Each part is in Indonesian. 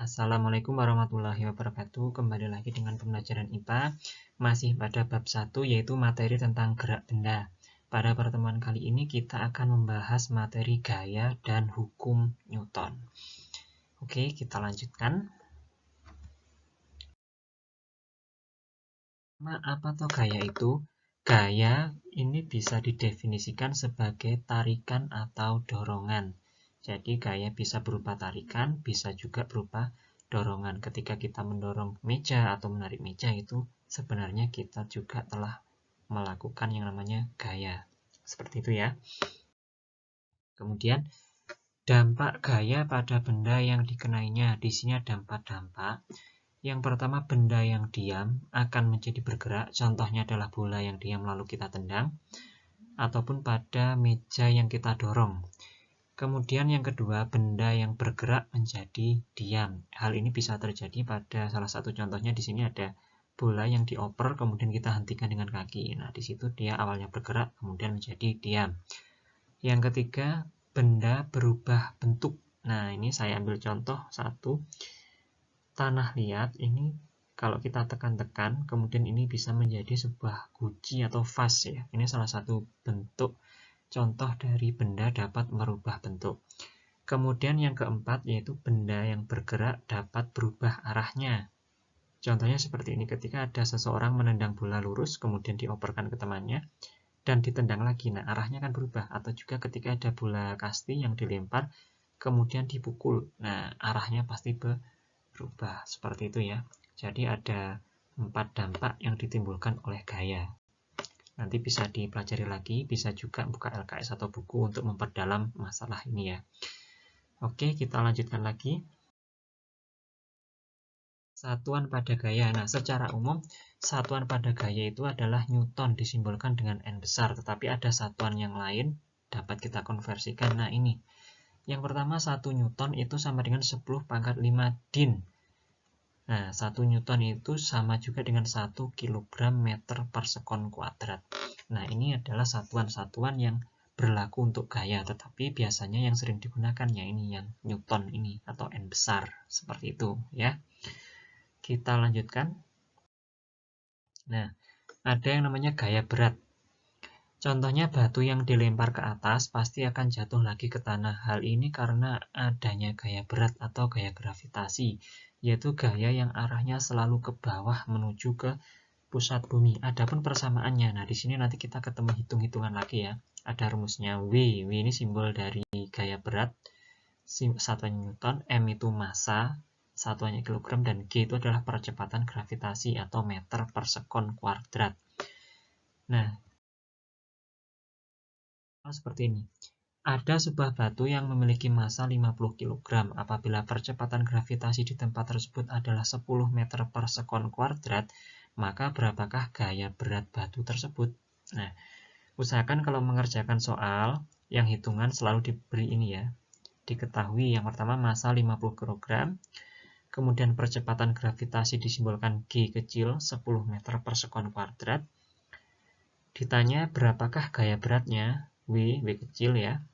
Assalamualaikum warahmatullahi wabarakatuh. Kembali lagi dengan pembelajaran IPA. Masih pada bab 1 yaitu materi tentang gerak benda. Pada pertemuan kali ini kita akan membahas materi gaya dan hukum Newton. Oke, kita lanjutkan. Apa toh gaya itu? Gaya ini bisa didefinisikan sebagai tarikan atau dorongan. Jadi gaya bisa berupa tarikan, bisa juga berupa dorongan. Ketika kita mendorong meja atau menarik meja itu sebenarnya kita juga telah melakukan yang namanya gaya. Seperti itu ya. Kemudian dampak gaya pada benda yang dikenainya. Di sini ada 4 dampak. Yang pertama, benda yang diam akan menjadi bergerak. Contohnya adalah bola yang diam lalu kita tendang. Ataupun pada meja yang kita dorong. Kemudian yang kedua, benda yang bergerak menjadi diam. Hal ini bisa terjadi pada salah satu contohnya di sini ada bola yang dioper kemudian kita hentikan dengan kaki. Nah, di situ dia awalnya bergerak kemudian menjadi diam. Yang ketiga, benda berubah bentuk. Nah, ini saya ambil contoh satu. Tanah liat ini kalau kita tekan-tekan kemudian ini bisa menjadi sebuah guci atau vas ya. Ini salah satu bentuk contoh dari benda dapat merubah bentuk. Kemudian yang keempat yaitu benda yang bergerak dapat berubah arahnya. Contohnya seperti ini, ketika ada seseorang menendang bola lurus kemudian dioperkan ke temannya dan ditendang lagi, nah arahnya akan berubah. Atau juga ketika ada bola kasti yang dilempar kemudian dipukul, nah arahnya pasti berubah. Seperti itu ya. Jadi ada 4 dampak yang ditimbulkan oleh gaya. Nanti bisa dipelajari lagi, bisa juga buka LKS atau buku untuk memperdalam masalah ini ya. Oke, kita lanjutkan lagi. Satuan pada gaya. Nah, secara umum, satuan pada gaya itu adalah Newton, disimbolkan dengan N besar. Tetapi ada satuan yang lain, dapat kita konversikan. Nah, ini. Yang pertama, 1 Newton itu sama dengan 10⁵ din. Nah, 1 Newton itu sama juga dengan 1 kg meter per sekon kuadrat. Nah, ini adalah satuan-satuan yang berlaku untuk gaya, tetapi biasanya yang sering digunakan ya ini yang Newton ini atau N besar, seperti itu ya. Kita lanjutkan. Nah, ada yang namanya gaya berat. Contohnya batu yang dilempar ke atas pasti akan jatuh lagi ke tanah. Hal ini karena adanya gaya berat atau gaya gravitasi, yaitu gaya yang arahnya selalu ke bawah menuju ke pusat bumi. Adapun persamaannya, nah di sini nanti kita ketemu hitung-hitungan lagi ya. Ada rumusnya W. W ini simbol dari gaya berat, satuannya Newton, M itu massa, satuannya kilogram, dan G itu adalah percepatan gravitasi atau meter per sekon kuadrat. Nah, seperti ini. Ada sebuah batu yang memiliki massa 50 kg. Apabila percepatan gravitasi di tempat tersebut adalah 10 meter per sekon kuadrat, maka berapakah gaya berat batu tersebut? Nah, usahakan kalau mengerjakan soal yang hitungan selalu diberi ini ya. Diketahui yang pertama massa 50 kg, kemudian percepatan gravitasi disimbolkan G kecil 10 meter per sekon kuadrat. Ditanya berapakah gaya beratnya? W kecil ya.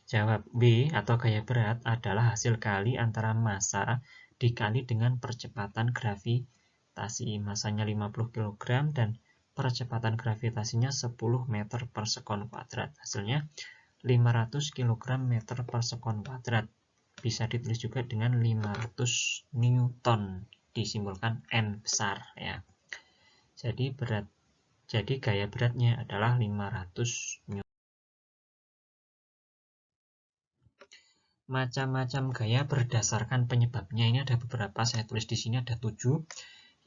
Jawab, W atau gaya berat adalah hasil kali antara massa dikali dengan percepatan gravitasi. Massanya 50 kg dan percepatan gravitasinya 10 meter per sekon kuadrat. Hasilnya 500 kg meter per sekon kuadrat. Bisa ditulis juga dengan 500 Newton. Disimbolkan N besar ya. Jadi gaya beratnya adalah 500 Newton. Macam-macam gaya berdasarkan penyebabnya. Ini ada beberapa, saya tulis di sini ada 7.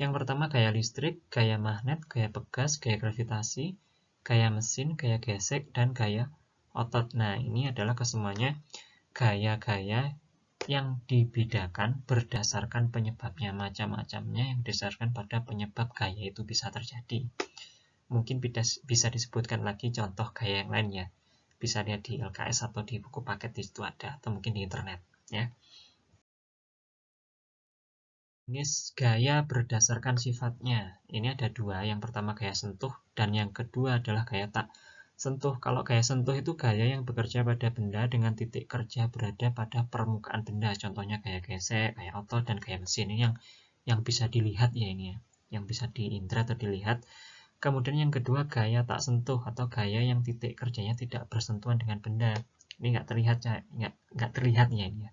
Yang pertama gaya listrik, gaya magnet, gaya pegas, gaya gravitasi, gaya mesin, gaya gesek, dan gaya otot. Nah, ini adalah kesemuanya gaya-gaya yang dibedakan berdasarkan penyebabnya. Macam-macamnya yang berdasarkan pada penyebab gaya itu bisa terjadi. Mungkin bisa disebutkan lagi contoh gaya yang lainnya. Bisa lihat di LKS atau di buku paket, di situ ada, atau mungkin di internet ya. Ini gaya berdasarkan sifatnya. Ini ada 2. Yang pertama gaya sentuh dan yang kedua adalah gaya tak Sentuh, kalau gaya sentuh itu gaya yang bekerja pada benda dengan titik kerja berada pada permukaan benda. Contohnya gaya gesek, gaya otot, dan gaya mesin. Ini yang bisa dilihat ya ini ya, yang bisa diindra atau dilihat. Kemudian yang kedua gaya tak sentuh atau gaya yang titik kerjanya tidak bersentuhan dengan benda. Ini nggak terlihat ya, nggak terlihat ya ini ya.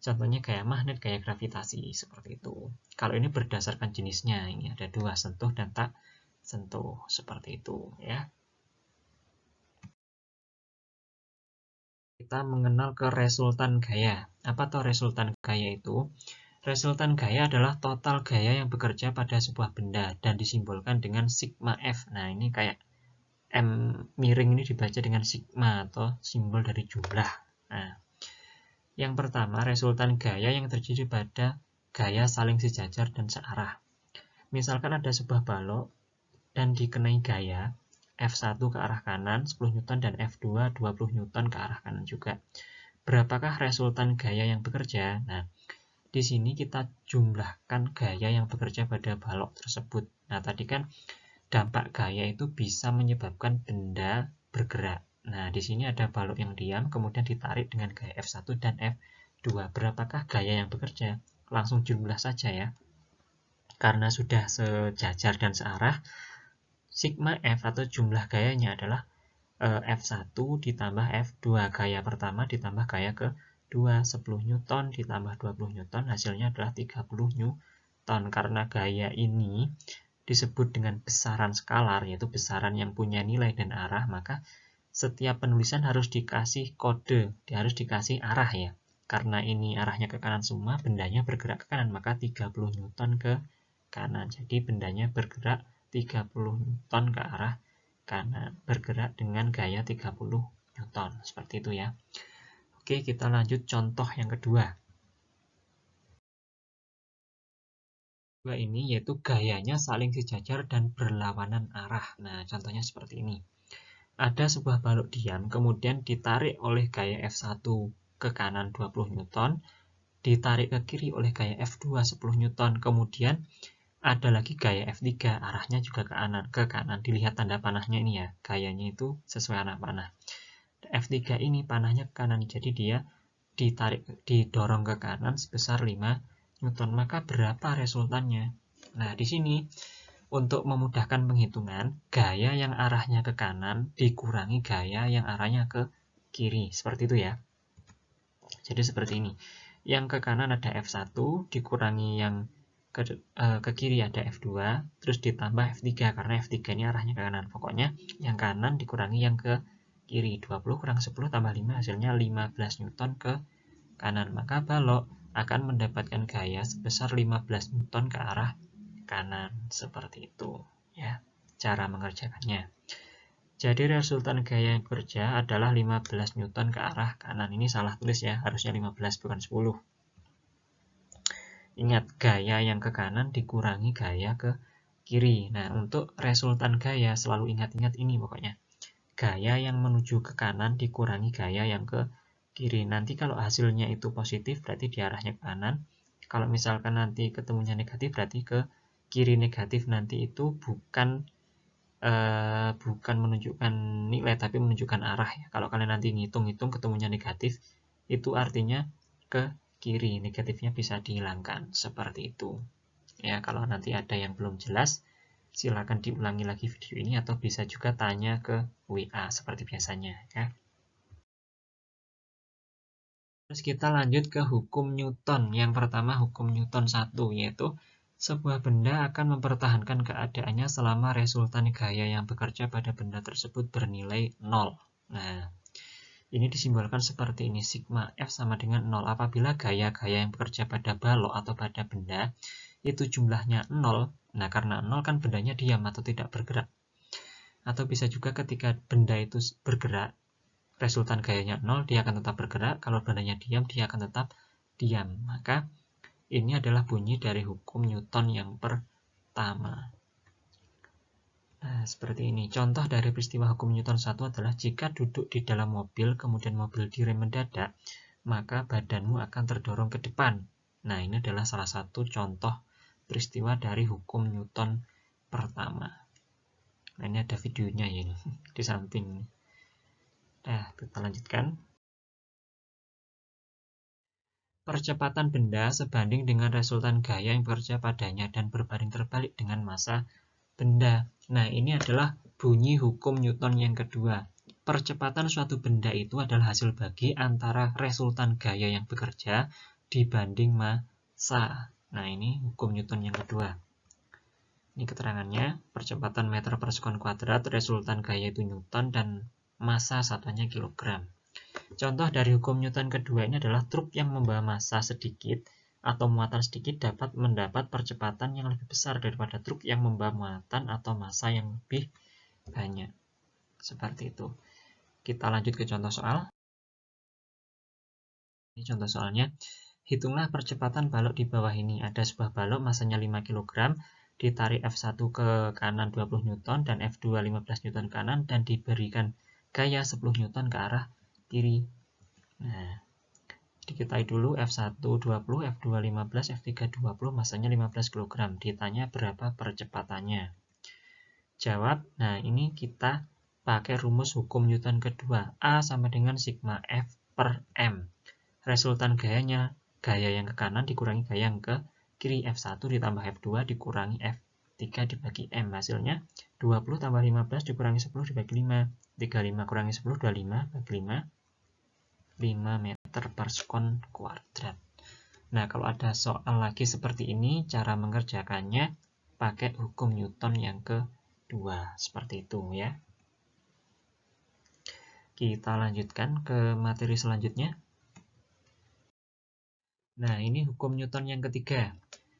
Contohnya gaya magnet, gaya gravitasi seperti itu. Kalau ini berdasarkan jenisnya, ini ada dua, sentuh dan tak sentuh seperti itu ya. Kita mengenal ke resultan gaya. Apa tuh resultan gaya itu? Resultan gaya adalah total gaya yang bekerja pada sebuah benda dan disimbolkan dengan sigma F. Nah, ini kayak M miring ini dibaca dengan sigma atau simbol dari jumlah. Nah, yang pertama, resultan gaya yang terjadi pada gaya saling sejajar dan searah. Misalkan ada sebuah balok dan dikenai gaya F1 ke arah kanan 10 Newton dan F2 20 Newton ke arah kanan juga. Berapakah resultan gaya yang bekerja? Nah, di sini kita jumlahkan gaya yang bekerja pada balok tersebut. Nah, tadi kan dampak gaya itu bisa menyebabkan benda bergerak. Nah, di sini ada balok yang diam, kemudian ditarik dengan gaya F1 dan F2. Berapakah gaya yang bekerja? Langsung jumlah saja ya. Karena sudah sejajar dan searah, sigma F atau jumlah gayanya adalah F1 ditambah F2, gaya pertama ditambah gaya kedua, 10 Newton ditambah 20 Newton, hasilnya adalah 30 Newton. Karena gaya ini disebut dengan besaran skalar, yaitu besaran yang punya nilai dan arah, maka setiap penulisan harus dikasih kode, harus dikasih arah ya. Karena ini arahnya ke kanan semua, bendanya bergerak ke kanan, maka 30 Newton ke kanan. Jadi bendanya bergerak 30 Newton ke arah kanan, bergerak dengan gaya 30 Newton. Seperti itu ya. Oke, kita lanjut contoh yang kedua. Kedua ini yaitu gayanya saling sejajar dan berlawanan arah. Nah, contohnya seperti ini. Ada sebuah balok diam, kemudian ditarik oleh gaya F1 ke kanan 20 Newton, ditarik ke kiri oleh gaya F2 10 Newton, kemudian ada lagi gaya F3, arahnya juga ke kanan. Dilihat tanda panahnya ini ya, gayanya itu sesuai arah panah. F3 ini panahnya ke kanan, jadi dia didorong ke kanan sebesar 5 Newton. Maka berapa resultannya? Nah, di sini untuk memudahkan penghitungan, gaya yang arahnya ke kanan dikurangi gaya yang arahnya ke kiri. Seperti itu ya. Jadi seperti ini. Yang ke kanan ada F1, dikurangi yang ke kiri ada F2, terus ditambah F3, karena F3 ini arahnya ke kanan. Pokoknya yang kanan dikurangi yang ke kiri. 20 kurang 10 tambah 5, hasilnya 15 Newton ke kanan. Maka balok akan mendapatkan gaya sebesar 15 Newton ke arah kanan. Seperti itu ya cara mengerjakannya. Jadi resultan gaya yang bekerja adalah 15 Newton ke arah kanan. Ini salah tulis ya, harusnya 15 bukan 10. Ingat, gaya yang ke kanan dikurangi gaya ke kiri. Nah, untuk resultan gaya selalu ingat-ingat ini pokoknya. Gaya yang menuju ke kanan dikurangi gaya yang ke kiri. Nanti kalau hasilnya itu positif berarti diarahnya ke kanan. Kalau misalkan nanti ketemunya negatif berarti ke kiri. Negatif nanti itu bukan menunjukkan nilai tapi menunjukkan arah ya. Kalau kalian nanti ngitung-ngitung ketemunya negatif, itu artinya ke kiri. Negatifnya bisa dihilangkan seperti itu ya. Kalau nanti ada yang belum jelas, silakan diulangi lagi video ini atau bisa juga tanya ke WA seperti biasanya ya. Terus kita lanjut ke hukum Newton. Yang pertama hukum Newton 1, yaitu sebuah benda akan mempertahankan keadaannya selama resultan gaya yang bekerja pada benda tersebut bernilai 0. Nah, ini disimbolkan seperti ini. Sigma F sama dengan 0. Apabila gaya-gaya yang bekerja pada balok atau pada benda itu jumlahnya 0, nah karena 0 kan bendanya diam atau tidak bergerak. Atau bisa juga ketika benda itu bergerak, resultan gayanya 0, dia akan tetap bergerak. Kalau bendanya diam, dia akan tetap diam. Maka ini adalah bunyi dari hukum Newton yang pertama. Nah, seperti ini. Contoh dari peristiwa hukum Newton 1 adalah jika duduk di dalam mobil, kemudian mobil direm mendadak, maka badanmu akan terdorong ke depan. Nah, ini adalah salah satu contoh peristiwa dari hukum Newton pertama. Nah, ini ada videonya ya ini, di samping. Nah, kita lanjutkan. Percepatan benda sebanding dengan resultan gaya yang bekerja padanya dan berbanding terbalik dengan massa benda. Nah, ini adalah bunyi hukum Newton yang kedua. Percepatan suatu benda itu adalah hasil bagi antara resultan gaya yang bekerja dibanding massa. Nah, ini hukum Newton yang kedua. Ini keterangannya, percepatan meter per sekon kuadrat, resultan gaya itu Newton, dan massa satuannya kilogram. Contoh dari hukum Newton kedua ini adalah truk yang membawa massa sedikit atau muatan sedikit dapat mendapat percepatan yang lebih besar daripada truk yang membawa muatan atau massa yang lebih banyak. Seperti itu. Kita lanjut ke contoh soal. Ini contoh soalnya. Hitunglah percepatan balok di bawah ini. Ada sebuah balok masanya 5 kg, ditarik F1 ke kanan 20 Newton dan F2 15 Newton ke kanan dan diberikan gaya 10 Newton ke arah kiri. Nah, diketahui dulu F1 20, F2 15, F3 20, masanya 15 kg. Ditanya berapa percepatannya. Jawab, nah ini kita pakai rumus hukum Newton kedua. A sama dengan sigma F per M. Resultan gayanya, gaya yang ke kanan dikurangi gaya yang ke kiri. F1 ditambah F2 dikurangi F3 dibagi M. Hasilnya 20 tambah 15 dikurangi 10 dibagi 5. 35 kurangi 10, 25 bagi 5 meter per sekon kuadrat. Nah, kalau ada soal lagi seperti ini, cara mengerjakannya pakai hukum Newton yang kedua. Seperti itu ya. Kita lanjutkan ke materi selanjutnya. Nah, ini hukum Newton yang ketiga.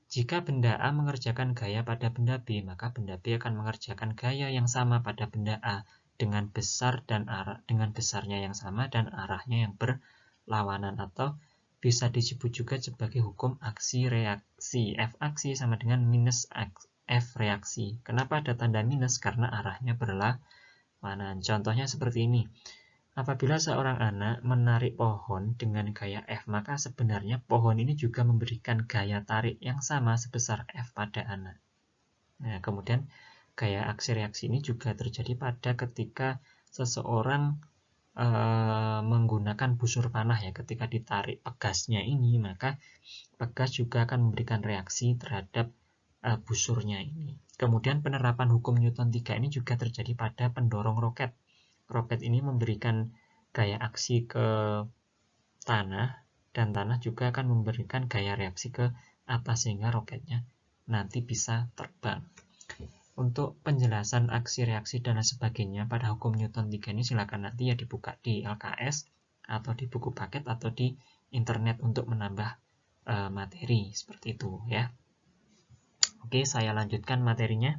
Jika benda A mengerjakan gaya pada benda B, maka benda B akan mengerjakan gaya yang sama pada benda A dengan besarnya yang sama dan arahnya yang berlawanan, atau bisa disebut juga sebagai hukum aksi reaksi. F aksi sama dengan minus F reaksi. Kenapa ada tanda minus? Karena arahnya berlawanan. Contohnya seperti ini. Apabila seorang anak menarik pohon dengan gaya F, maka sebenarnya pohon ini juga memberikan gaya tarik yang sama sebesar F pada anak. Nah, kemudian gaya aksi reaksi ini juga terjadi pada ketika seseorang menggunakan busur panah ya. Ketika ditarik pegasnya ini, maka pegas juga akan memberikan reaksi terhadap busurnya ini. Kemudian penerapan hukum Newton 3 ini juga terjadi pada pendorong roket. Roket ini memberikan gaya aksi ke tanah, dan tanah juga akan memberikan gaya reaksi ke atas sehingga roketnya nanti bisa terbang. Untuk penjelasan aksi reaksi dan sebagainya pada hukum Newton 3 ini silakan nanti ya dibuka di LKS atau di buku paket atau di internet untuk menambah materi seperti itu ya. Oke, saya lanjutkan materinya.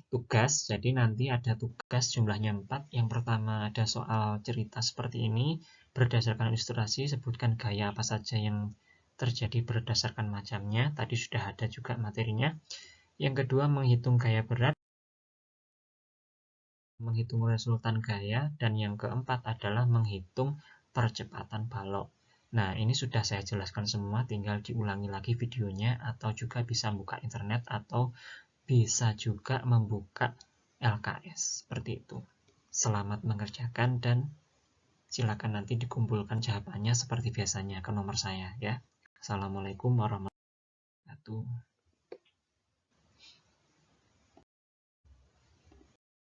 Tugas, jadi nanti ada tugas jumlahnya 4. Yang pertama ada soal cerita seperti ini. Berdasarkan ilustrasi, sebutkan gaya apa saja yang terjadi berdasarkan macamnya. Tadi sudah ada juga materinya. Yang kedua, menghitung gaya berat, menghitung resultan gaya, dan yang keempat adalah menghitung percepatan balok. Nah, ini sudah saya jelaskan semua, tinggal diulangi lagi videonya, atau juga bisa buka internet, atau bisa juga membuka LKS, seperti itu. Selamat mengerjakan dan silakan nanti dikumpulkan jawabannya seperti biasanya ke nomor saya ya. Assalamualaikum warahmatullahi wabarakatuh.